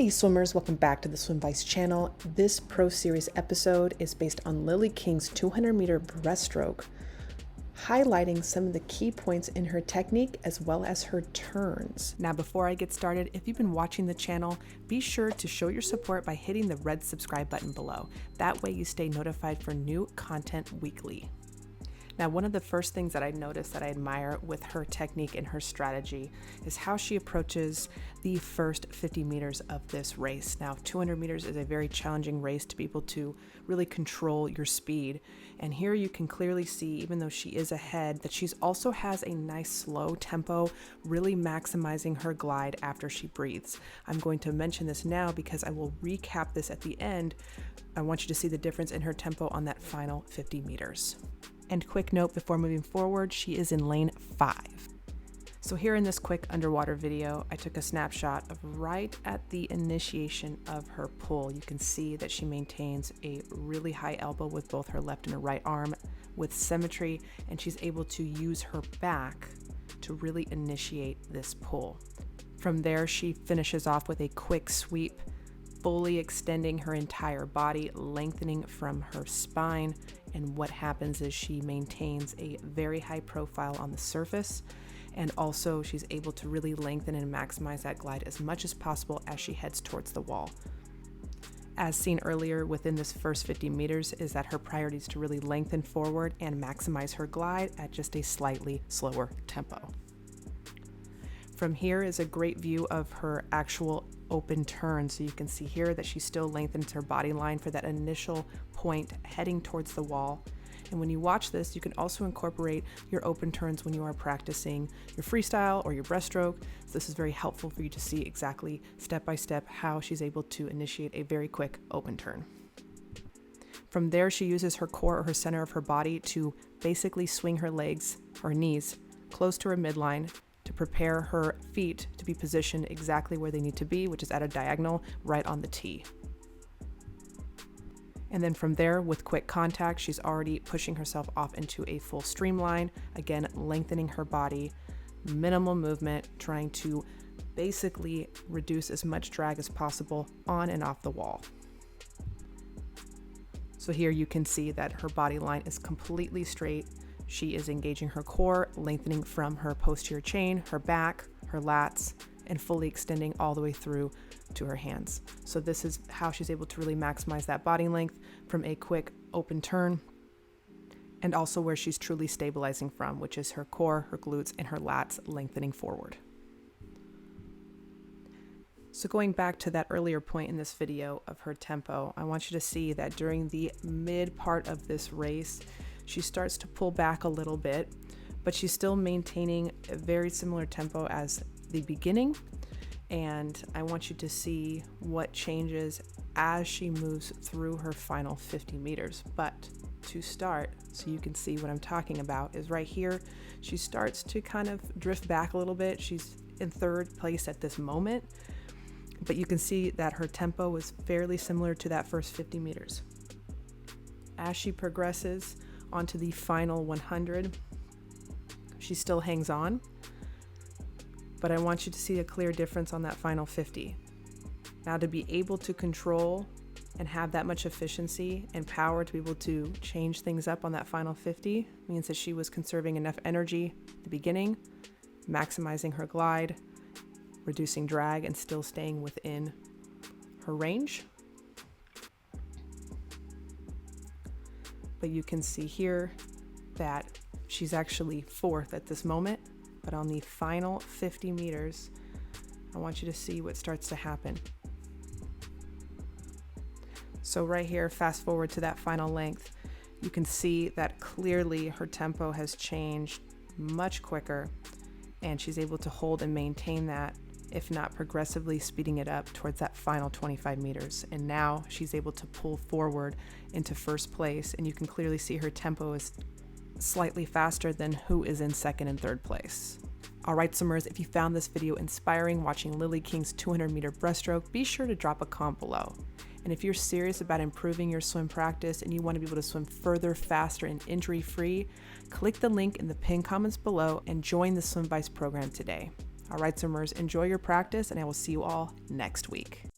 Hey swimmers, welcome back to the Swim Vice channel. This Pro Series episode is based on Lilly King's 200-meter breaststroke, highlighting some of the key points in her technique as well as her turns. Now before I get started, if you've been watching the channel, be sure to show your support by hitting the red subscribe button below. That way you stay notified for new content weekly. Now, one of the first things that I noticed that I admire with her technique and her strategy is how she approaches the first 50 meters of this race. Now, 200 meters is a very challenging race to be able to really control your speed. And here you can clearly see, even though she is ahead, that she also has a nice slow tempo, really maximizing her glide after she breathes. I'm going to mention this now because I will recap this at the end. I want you to see the difference in her tempo on that final 50 meters. And quick note before moving forward, she is in lane 5. So here in this quick underwater video, I took a snapshot of right at the initiation of her pull. You can see that she maintains a really high elbow with both her left and her right arm with symmetry, and she's able to use her back to really initiate this pull. From there, she finishes off with a quick sweep, fully extending her entire body, lengthening from her spine. And what happens is she maintains a very high profile on the surface, and also she's able to really lengthen and maximize that glide as much as possible as she heads towards the wall. As seen earlier within this first 50 meters is that her priority is to really lengthen forward and maximize her glide at just a slightly slower tempo. From here is a great view of her actual open turn. So you can see here that she still lengthens her body line for that initial point heading towards the wall. And when you watch this, you can also incorporate your open turns when you are practicing your freestyle or your breaststroke. So this is very helpful for you to see exactly step by step how she's able to initiate a very quick open turn. From there, she uses her core or her center of her body to basically swing her legs, her knees, close to her midline, to prepare her feet to be positioned exactly where they need to be, which is at a diagonal right on the tee. And then from there, with quick contact, she's already pushing herself off into a full streamline, again, lengthening her body, minimal movement, trying to basically reduce as much drag as possible on and off the wall. So here you can see that her body line is completely straight. She is engaging her core, lengthening from her posterior chain, her back, her lats, and fully extending all the way through to her hands. So this is how she's able to really maximize that body length from a quick open turn, and also where she's truly stabilizing from, which is her core, her glutes, and her lats lengthening forward. So going back to that earlier point in this video of her tempo, I want you to see that during the mid part of this race, she starts to pull back a little bit, but she's still maintaining a very similar tempo as the beginning. And I want you to see what changes as she moves through her final 50 meters. But to start, so you can see what I'm talking about, is right here. She starts to kind of drift back a little bit. She's in third place at this moment, but you can see that her tempo is fairly similar to that first 50 meters. As she progresses onto the final 100, she still hangs on, but I want you to see a clear difference on that final 50. Now, to be able to control and have that much efficiency and power to be able to change things up on that final 50 means that she was conserving enough energy at the beginning, maximizing her glide, reducing drag, and still staying within her range. But you can see here that she's actually fourth at this moment. But on the final 50 meters, I want you to see what starts to happen. So right here, fast forward to that final length, you can see that clearly her tempo has changed much quicker, and she's able to hold and maintain that, if not progressively speeding it up towards that final 25 meters. And now she's able to pull forward into first place, and you can clearly see her tempo is slightly faster than who is in second and third place. All right, swimmers, if you found this video inspiring watching Lilly King's 200-meter breaststroke, be sure to drop a comment below. And if you're serious about improving your swim practice and you want to be able to swim further, faster, and injury-free, click the link in the pinned comments below and join the Swim Vice program today. All right, swimmers, enjoy your practice, and I will see you all next week.